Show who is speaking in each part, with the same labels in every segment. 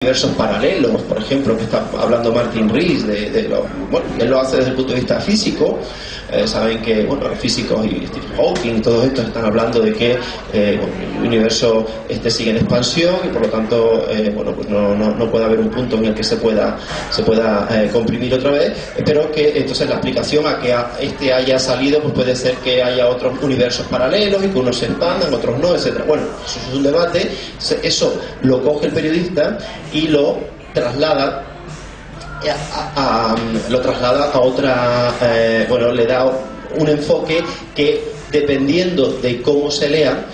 Speaker 1: universos paralelos, por ejemplo, que está hablando Martin Rees bueno, él lo hace desde el punto de vista físico. Saben que bueno, los físicos y Stephen Hawking y todos estos están hablando de que el universo sigue en expansión y por lo tanto bueno, pues no puede haber un punto en el que se pueda comprimir otra vez, pero que entonces la explicación a que este haya salido pues puede ser que haya otros universos paralelos y que unos se expandan, otros no, etcétera. Bueno, eso es un debate. Eso lo coge el periodista y lo traslada a otra, bueno, le da un enfoque que, dependiendo de cómo se lea,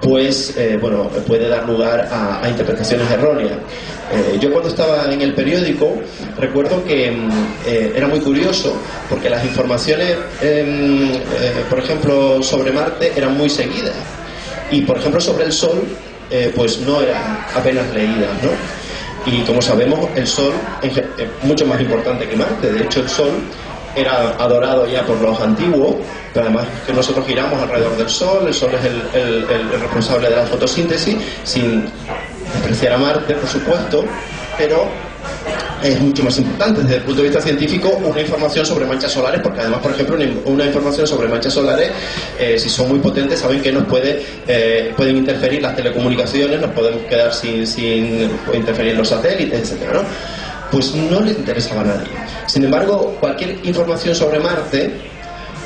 Speaker 1: pues bueno, puede dar lugar a interpretaciones erróneas. Yo cuando estaba en el periódico recuerdo que era muy curioso porque las informaciones por ejemplo sobre Marte eran muy seguidas y por ejemplo sobre el Sol pues no eran apenas leídas, ¿no? Y como sabemos, el Sol es mucho más importante que Marte. De hecho, el Sol era adorado ya por los antiguos, pero además que nosotros giramos alrededor del Sol. El Sol es el responsable de la fotosíntesis, sin despreciar a Marte, por supuesto, pero es mucho más importante desde el punto de vista científico una información sobre manchas solares, porque además, por ejemplo, una información sobre manchas solares, si son muy potentes, saben que nos pueden interferir las telecomunicaciones, nos podemos quedar sin interferir los satélites, etcétera, ¿no? Pues no le interesaba a nadie. Sin embargo, cualquier información sobre Marte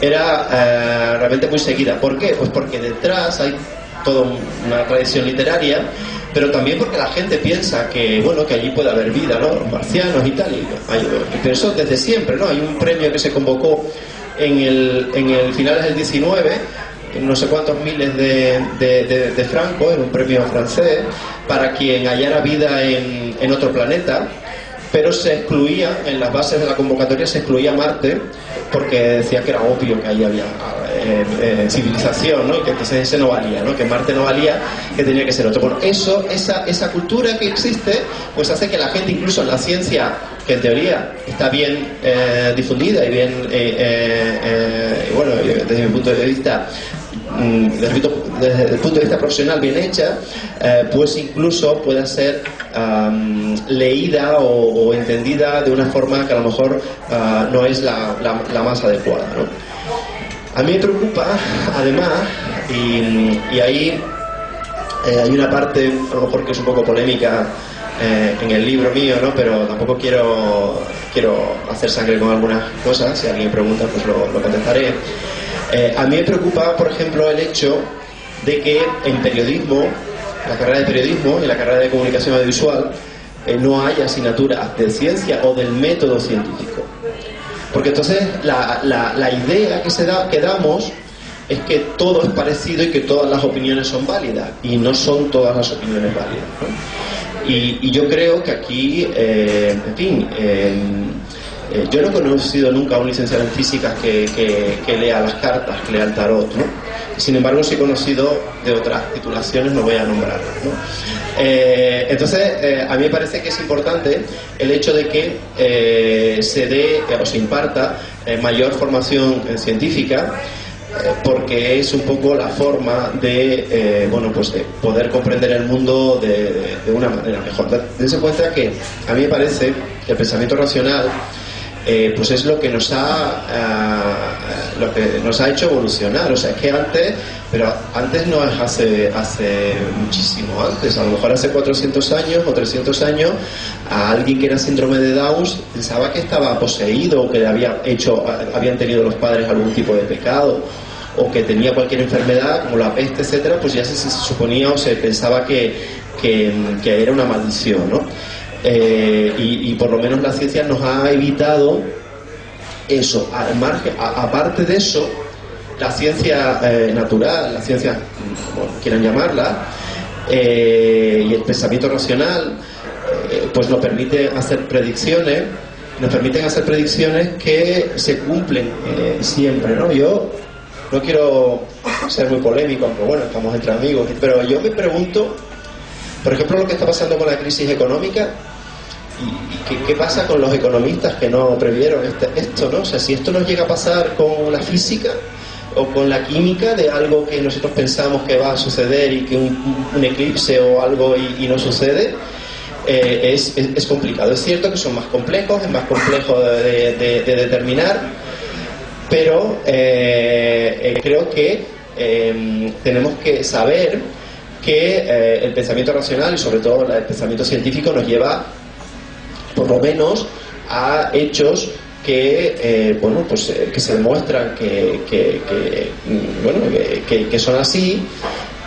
Speaker 1: era realmente muy seguida. ¿Por qué? Pues porque detrás hay toda una tradición literaria, pero también porque la gente piensa que, bueno, que allí puede haber vida, ¿no? Los marcianos y tal, pero eso desde siempre, ¿no? Hay un premio que se convocó en el finales del 19, no sé cuántos miles de francos, era un premio francés, para quien hallara vida en otro planeta, pero se excluía, en las bases de la convocatoria se excluía Marte, porque decía que era obvio que ahí había civilización, ¿no? Y que entonces ese no valía, ¿no? Que Marte no valía, que tenía que ser otro. Bueno, esa cultura que existe, pues hace que la gente, incluso en la ciencia, que en teoría está bien difundida y bien, bueno, desde mi punto de vista, desde el punto de vista profesional bien hecha, pues incluso pueda ser leída o entendida de una forma que a lo mejor no es la más adecuada, ¿no? A mí me preocupa, además, y ahí hay una parte, a lo mejor que es un poco polémica en el libro mío, ¿no? Pero tampoco quiero hacer sangre con algunas cosas. Si alguien pregunta, pues lo contestaré. A mí me preocupa, por ejemplo, el hecho de que en periodismo, la carrera de periodismo y la carrera de comunicación audiovisual, no haya asignaturas de ciencia o del método científico. Porque entonces la idea que damos es que todo es parecido y que todas las opiniones son válidas, y no son todas las opiniones válidas, ¿no? Y yo creo que aquí, en fin, yo no he conocido nunca a un licenciado en físicas que lea las cartas, que lea el tarot, ¿no? Sin embargo, sí he conocido de otras titulaciones, no voy a nombrarlas, ¿no? Entonces, a mí me parece que es importante el hecho de que se dé o se imparta mayor formación científica, porque es un poco la forma de bueno, pues de poder comprender el mundo de una manera mejor. Dense cuenta que a mí me parece que el pensamiento racional pues es lo que nos ha hecho evolucionar. O sea, es que antes no es hace muchísimo antes, a lo mejor hace 400 años o 300 años, a alguien que era síndrome de Down pensaba que estaba poseído, o que habían tenido los padres algún tipo de pecado, o que tenía cualquier enfermedad como la peste, etcétera. Pues ya se suponía o se pensaba que era una maldición, ¿no? Y por lo menos la ciencia nos ha evitado eso. Al margen, aparte de eso, la ciencia natural, la ciencia, como quieran llamarla, y el pensamiento racional, pues nos permiten hacer predicciones que se cumplen siempre, ¿no? Yo no quiero ser muy polémico, aunque bueno, estamos entre amigos, pero yo me pregunto, por ejemplo, lo que está pasando con la crisis económica. ¿Y qué pasa con los economistas que no previeron esto, ¿no? O sea, si esto nos llega a pasar con la física o con la química, de algo que nosotros pensamos que va a suceder y que un eclipse o algo y no sucede, es complicado. Es cierto que son más complejos, es más complejo de determinar, pero creo que tenemos que saber que el pensamiento racional y sobre todo el pensamiento científico nos lleva por lo menos a hechos que que se demuestran que son así,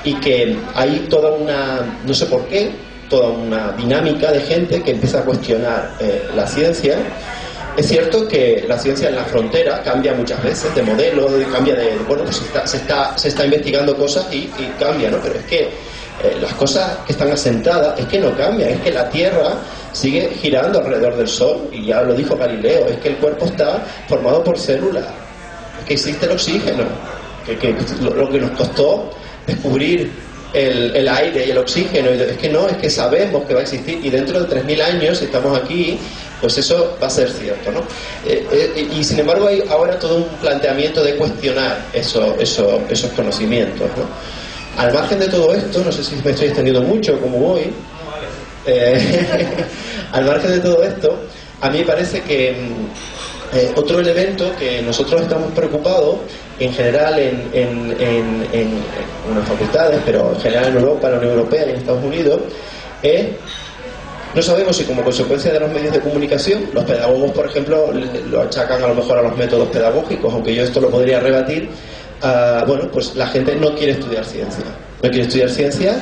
Speaker 1: y que hay toda una, no sé por qué, toda una dinámica de gente que empieza a cuestionar la ciencia. Es cierto que la ciencia en la frontera cambia muchas veces de modelo, cambia de, se está investigando cosas y cambia, ¿no? Pero es que las cosas que están asentadas es que no cambian, es que la Tierra sigue girando alrededor del Sol, y ya lo dijo Galileo, es que el cuerpo está formado por células, es que existe el oxígeno, que lo que nos costó descubrir el aire y el oxígeno, es que sabemos que va a existir, y dentro de 3000 años, si estamos aquí, pues eso va a ser cierto, ¿no? Y sin embargo hay ahora todo un planteamiento de cuestionar esos conocimientos, ¿no? Al margen de todo esto, no sé si me estoy extendiendo mucho como voy, al margen de todo esto, a mí me parece que otro elemento que nosotros estamos preocupados en general en unas facultades, pero en general en Europa, en la Unión Europea y en Estados Unidos, es, no sabemos si como consecuencia de los medios de comunicación, los pedagogos, por ejemplo, lo achacan a lo mejor a los métodos pedagógicos, aunque yo esto lo podría rebatir. Pues la gente no quiere estudiar ciencia. No quiere estudiar ciencia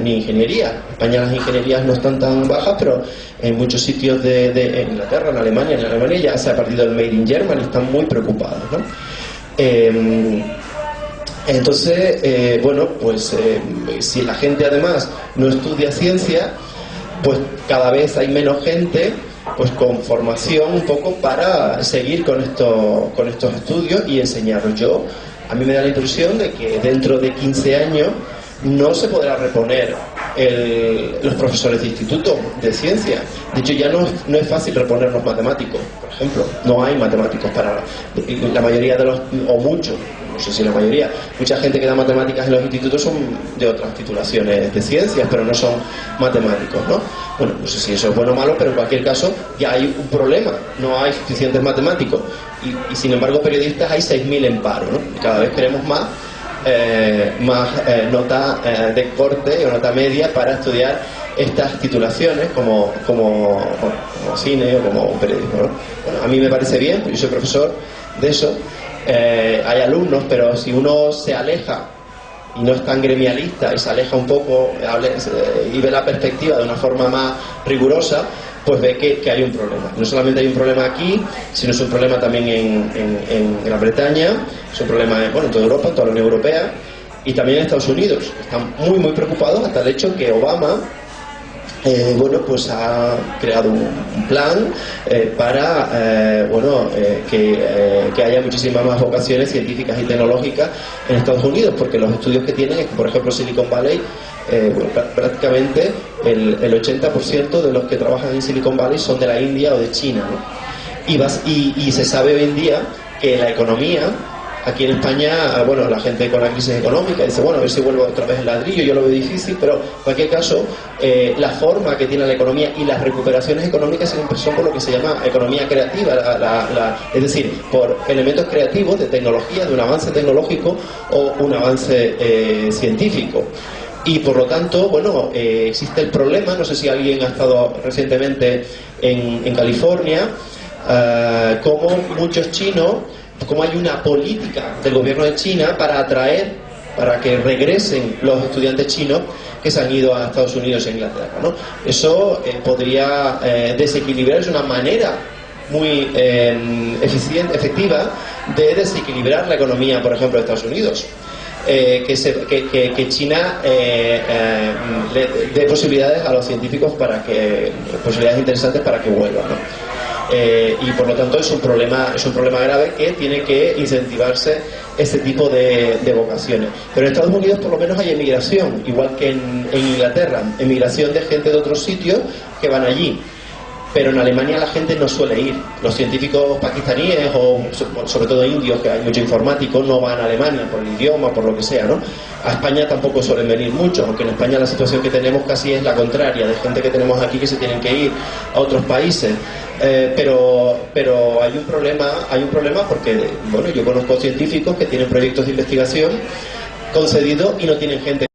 Speaker 1: ni ingeniería. En España las ingenierías no están tan bajas, pero en muchos sitios de Inglaterra, en Alemania ya se ha partido el Made in Germany, están muy preocupados, ¿no? Entonces, si la gente además no estudia ciencia, pues cada vez hay menos gente pues con formación un poco para seguir con estos estudios y enseñarlos. A mí me da la impresión de que dentro de 15 años no se podrá reponer los profesores de instituto de ciencia. De hecho, ya no es fácil reponer los matemáticos, por ejemplo. No hay matemáticos para la mayoría de los, o muchos, no sé si la mayoría. Mucha gente que da matemáticas en los institutos son de otras titulaciones de ciencias, pero no son matemáticos, ¿no? Bueno, no sé si eso es bueno o malo, pero en cualquier caso ya hay un problema. No hay suficientes matemáticos. Y sin embargo, periodistas hay 6.000 en paro, ¿no? Y cada vez queremos más nota de corte o nota media para estudiar estas titulaciones como cine o como periodismo, ¿no? Bueno, a mí me parece bien, yo soy profesor de eso. Hay alumnos, pero si uno se aleja y no es tan gremialista y se aleja un poco y ve la perspectiva de una forma más rigurosa, pues ve que hay un problema. No solamente hay un problema aquí, sino es un problema también en Gran Bretaña, es un problema en toda Europa, en toda la Unión Europea, y también en Estados Unidos. Están muy, muy preocupados hasta el hecho que Obama pues ha creado un plan para que haya muchísimas más vocaciones científicas y tecnológicas en Estados Unidos, porque los estudios que tienen es que, por ejemplo, Silicon Valley, prácticamente el 80% de los que trabajan en Silicon Valley son de la India o de China, ¿no? Y se sabe hoy en día que la economía aquí en España, la gente con la crisis económica dice, a ver si vuelvo otra vez el ladrillo. Yo lo veo difícil, pero en cualquier caso la forma que tiene la economía y las recuperaciones económicas siempre son por lo que se llama economía creativa, es decir, por elementos creativos de tecnología, de un avance tecnológico o un avance científico. Y por lo tanto, existe el problema, no sé si alguien ha estado recientemente en California, como muchos chinos, como hay una política del gobierno de China para que regresen los estudiantes chinos que se han ido a Estados Unidos e Inglaterra, ¿no? Eso podría desequilibrar, es una manera muy efectiva de desequilibrar la economía, por ejemplo, de Estados Unidos. Que China le dé posibilidades a los científicos posibilidades interesantes para que vuelvan, ¿no? Y por lo tanto es un problema grave que tiene que incentivarse este tipo de vocaciones. Pero en Estados Unidos por lo menos hay emigración, igual que en Inglaterra, emigración de gente de otros sitios que van allí. pero en Alemania la gente no suele ir. Los científicos pakistaníes o sobre todo indios, que hay muchos informáticos, no van a Alemania por el idioma, por lo que sea, ¿no? A España tampoco suelen venir muchos, aunque en España la situación que tenemos casi es la contraria, de gente que tenemos aquí que se tienen que ir a otros países. Pero hay un problema porque, bueno, yo conozco científicos que tienen proyectos de investigación concedidos y no tienen gente